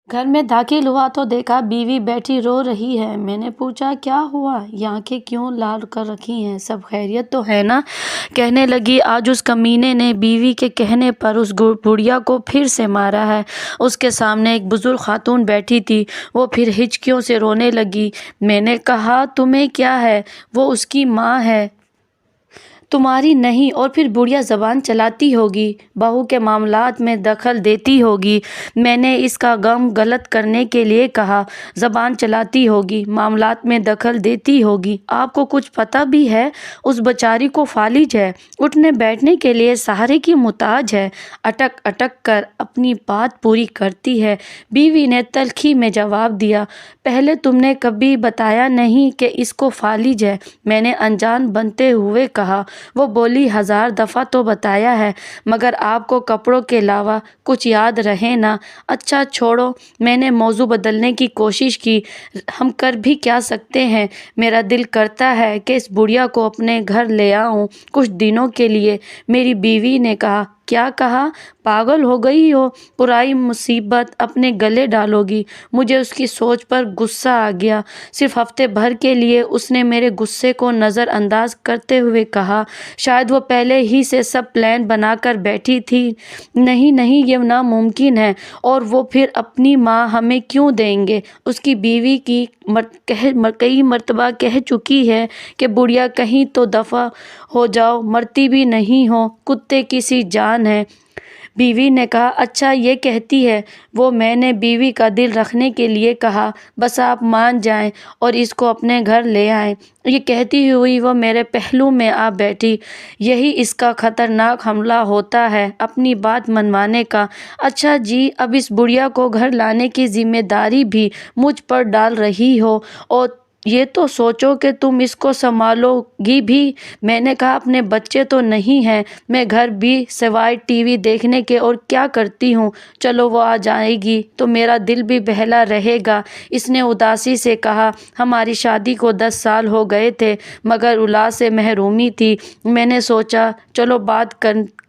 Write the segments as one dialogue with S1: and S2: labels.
S1: घर में दाखिल हुआ तो देखा बीवी बैठी रो रही है। मैंने पूछा क्या हुआ, ये आंखें क्यों लाल कर रखी हैं, सब खैरियत तो है ना। कहने लगी आज उस कमीने ने बीवी के कहने पर उस बुढ़िया को फिर से मारा है। उसके सामने एक बुजुर्ग खातून बैठी थी, वो फिर हिचकियों से रोने लगी। मैंने कहा तुम्हें क्या है, वो उसकी माँ है, तुम्हारी नहीं। और फिर बुढ़िया ज़बान चलाती होगी, बहू के मामलात में दखल देती होगी। मैंने इसका गम गलत करने के लिए कहा, ज़बान चलाती होगी, मामलात में दखल देती होगी, आपको कुछ पता भी है? उस बेचारी को फालिज है, उठने बैठने के लिए सहारे की मुताज है। अटक अटक कर अपनी बात पूरी करती है। बीवी ने तल्खी में जवाब दिया, पहले तुमने कभी बताया नहीं कि इसको फालिज है। मैंने अनजान बनते हुए कहा। वो बोली, 1000 दफ़ा तो बताया है, मगर आपको कपड़ों के अलावा कुछ याद रहे ना। अच्छा छोड़ो, मैंने मौजू बदलने की कोशिश की। हम कर भी क्या सकते हैं। मेरा दिल करता है कि इस बुढ़िया को अपने घर ले आऊं कुछ दिनों के लिए। मेरी बीवी ने कहा, क्या कहा, पागल हो गई हो, पुराई मुसीबत अपने गले डालोगी। मुझे उसकी सोच पर गुस्सा आ गया। सिर्फ हफ्ते भर के लिए उसने मेरे गुस्से को नज़रअंदाज करते हुए कहा, शायद वो पहले ही से सब प्लान बनाकर बैठी थी। नहीं नहीं, ये नामुमकिन है, और वो फिर अपनी माँ हमें क्यों देंगे। उसकी बीवी की कई मर्तबा कह चुकी है कि बुढ़िया कहीं तो दफ़ा हो जाओ, मरती भी नहीं हो, कुत्ते की सी जान है। बीवी ने कहा, अच्छा ये कहती है वो। मैंने बीवी का दिल रखने के लिए कहा, बस आप मान जाएं और इसको अपने घर ले आएं। ये कहती हुई वो मेरे पहलू में आ बैठी। यही इसका खतरनाक हमला होता है, अपनी बात मनवाने का। अच्छा जी, अब इस बुढ़िया को घर लाने की जिम्मेदारी भी मुझ पर डाल रही हो, और ये तो सोचो कि तुम इसको संभालोगी भी। मैंने कहा, अपने बच्चे तो नहीं हैं, मैं घर भी सिवाय टीवी देखने के और क्या करती हूँ। चलो वो आ जाएगी तो मेरा दिल भी बहला रहेगा। इसने उदासी से कहा, हमारी शादी को 10 साल हो गए थे, मगर औलाद से महरूमी थी। मैंने सोचा चलो बात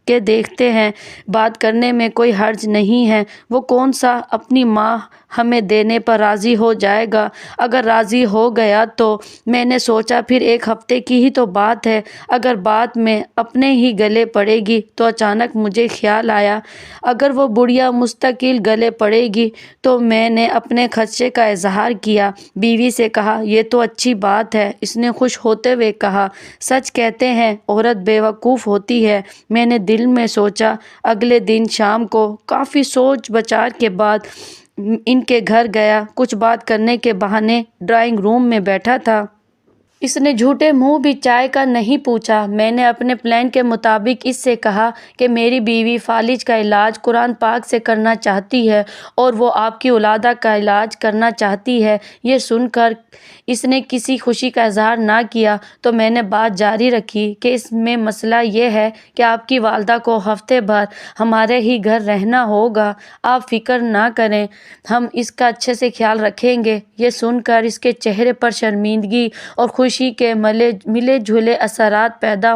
S1: के देखते हैं, बात करने में कोई हर्ज नहीं है। वो कौन सा अपनी माँ हमें देने पर राज़ी हो जाएगा। अगर राज़ी हो गया तो मैंने सोचा फिर 1 हफ्ते की ही तो बात है, अगर बात में अपने ही गले पड़ेगी। तो अचानक मुझे ख्याल आया, अगर वो बुढ़िया मुस्तकिल गले पड़ेगी तो मैंने अपने खदशे का इजहार किया। बीवी से कहा, ये तो अच्छी बात है। इसने खुश होते हुए कहा, सच कहते हैं औरत बेवकूफ़ होती है। मैंने दिल में सोचा। अगले दिन शाम को काफ़ी सोच विचार के बाद इनके घर गया। कुछ बात करने के बहाने ड्राइंग रूम में बैठा था। इसने झूठे मुंह भी चाय का नहीं पूछा। मैंने अपने प्लान के मुताबिक इससे कहा कि मेरी बीवी फालिज का इलाज कुरान पाक से करना चाहती है और वो आपकी औलादा का इलाज करना चाहती है। ये सुनकर इसने किसी खुशी का इजहार ना किया तो मैंने बात जारी रखी कि इसमें मसला ये है कि आपकी वालदा को हफ्ते भर हमारे ही घर रहना होगा। आप फिक्र ना करें, हम इसका अच्छे से ख्याल रखेंगे। ये सुनकर इसके चेहरे पर शर्मिंदगी और खुशी के मिले जुले असरात पैदा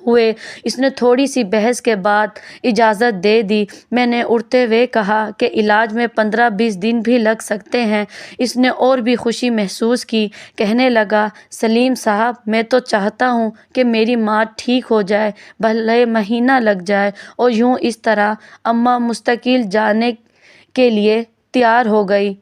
S1: हुए। इसने थोड़ी सी बहस के बाद इजाज़त दे दी। मैंने उठते हुए कहा कि इलाज में 15-20 दिन भी लग सकते हैं। इसने और भी खुशी महसूस की। कहने लगा, सलीम साहब, मैं तो चाहता हूँ कि मेरी माँ ठीक हो जाए, भले महीना लग जाए। और यूँ इस तरह अम्मा मुस्तकिल जाने के लिए तैयार हो गई।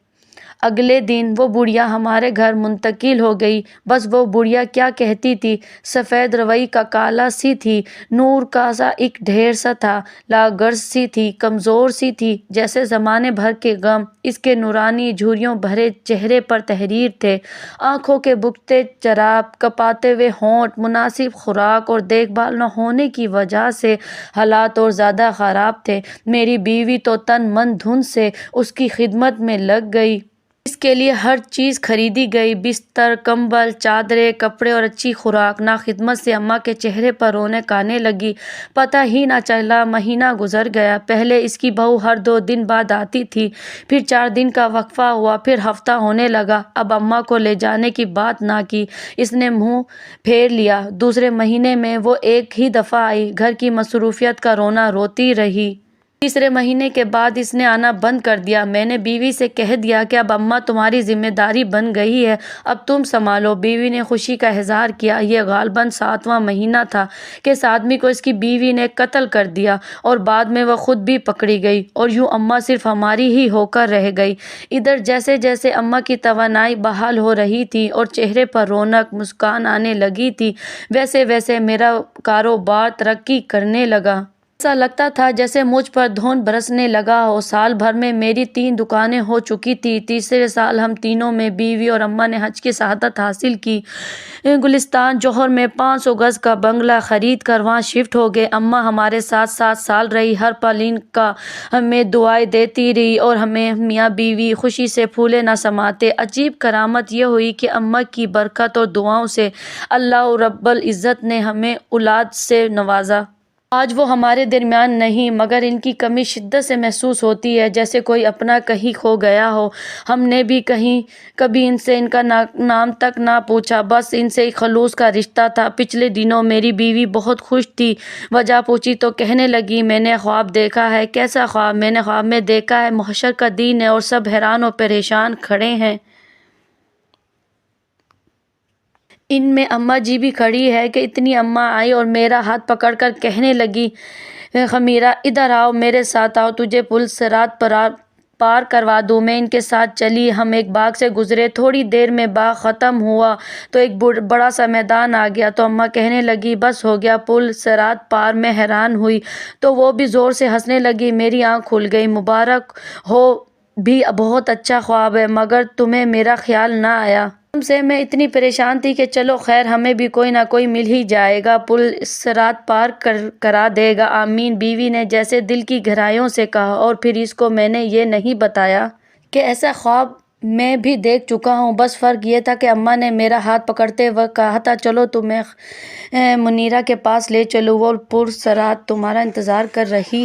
S1: अगले दिन वो बुढ़िया हमारे घर मुंतकिल हो गई। बस वो बुढ़िया क्या कहती थी, सफ़ेद रवई का काला सी थी, नूर का सा एक ढेर सा था, लागर्ज सी थी, कमज़ोर सी थी, जैसे ज़माने भर के गम इसके नूरानी झुर्रियों भरे चेहरे पर तहरीर थे। आँखों के बुकते चराब, कपाते हुए होंठ, मुनासिब खुराक और देखभाल न होने की वजह से हालात और ज़्यादा ख़राब थे। मेरी बीवी तो तन मन धुन से उसकी खिदमत में लग गई। इसके लिए हर चीज़ खरीदी गई, बिस्तर, कंबल, चादरें, कपड़े और अच्छी खुराक। ना खिदमत से अम्मा के चेहरे पर रौनक आने लगी। पता ही ना चला, महीना गुजर गया। पहले इसकी बहू हर 2 दिन बाद आती थी, फिर 4 दिन का वक्फा हुआ, फिर हफ्ता होने लगा। अब अम्मा को ले जाने की बात ना की, इसने मुँह फेर लिया। दूसरे महीने में वो 1 ही दफ़ा आई। घर की मसरूफियत का रोना रोती रही। تیسرے مہینے کے بعد اس نے آنا بند کر دیا۔ میں نے بیوی سے کہہ دیا کہ اب اماں تمہاری ذمہ داری بن گئی ہے، اب تم سنبھالو۔ بیوی نے خوشی کا اظہار کیا۔ یہ غالباً 7واں مہینہ تھا کہ اس آدمی کو اس کی بیوی نے قتل کر دیا اور بعد میں وہ خود بھی پکڑی گئی اور یوں اماں صرف ہماری ہی ہو کر رہ گئی۔ ادھر جیسے جیسے اماں کی توانائی بحال ہو رہی تھی اور چہرے پر رونق مسکان آنے لگی تھی، ویسے ویسے میرا کاروبار ترقی کرنے لگا۔ ایسا لگتا تھا جیسے مجھ پر دھون برسنے لگا ہو۔ سال بھر میں میری 3 دکانیں ہو چکی تھیں۔ تیسرے سال ہم تینوں میں بیوی اور اماں نے حج کی شہادت حاصل کی۔ گلستان جوہر میں 500 گز کا بنگلہ خرید کر وہاں شفٹ ہو گئے۔ اماں ہمارے ساتھ 7 سال رہی، ہر پل ان کا ہمیں دعائیں دیتی رہی اور ہمیں میاں بیوی خوشی سے پھولے نہ سماتے۔ عجیب کرامت یہ ہوئی کہ اماں کی برکت اور دعاؤں سے اللہ رب العزت نے ہمیں اولاد سے نوازا۔ آج وہ ہمارے درمیان نہیں، مگر ان کی کمی شدت سے محسوس ہوتی ہے، جیسے کوئی اپنا کہیں کھو گیا ہو۔ ہم نے بھی کبھی ان سے ان کا نام تک نہ پوچھا، بس ان سے ایک خلوص کا رشتہ تھا۔ پچھلے دنوں میری بیوی بہت خوش تھی۔ وجہ پوچھی تو کہنے لگی، میں نے خواب دیکھا ہے۔ کیسا خواب؟ میں نے خواب میں دیکھا ہے محشر کا دن ہے اور سب حیران و پریشان کھڑے ہیں۔ ان میں اماں جی بھی کھڑی ہے کہ اتنی اماں آئی اور میرا ہاتھ پکڑ کر کہنے لگی، خمیرہ ادھر آؤ، میرے ساتھ آؤ، تجھے پل صراط پار کروا دوں۔ میں ان کے ساتھ چلی۔ ہم ایک باغ سے گزرے۔ تھوڑی دیر میں باغ ختم ہوا تو ایک بڑا سا میدان آ گیا تو اماں کہنے لگی، بس ہو گیا پل صراط پار۔ میں حیران ہوئی تو وہ بھی زور سے ہنسنے لگی۔ میری آنکھ کھل گئی۔ مبارک ہو، بھی بہت اچھا خواب ہے، مگر تمہیں میرا خیال نہ آیا۔ قسم سے میں اتنی پریشان تھی کہ چلو خیر، ہمیں بھی کوئی نہ کوئی مل ہی جائے گا، پل صراط پار کرا دے گا۔ آمین، بیوی نے جیسے دل کی گہرائیوں سے کہا۔ اور پھر اس کو میں نے یہ نہیں بتایا کہ ایسا خواب میں بھی دیکھ چکا ہوں۔ بس فرق یہ تھا کہ اماں نے میرا ہاتھ پکڑتے وقت کہا تھا، چلو تمہیں منیرہ کے پاس لے چلوں، وہ پل صراط تمہارا انتظار کر رہی ہے۔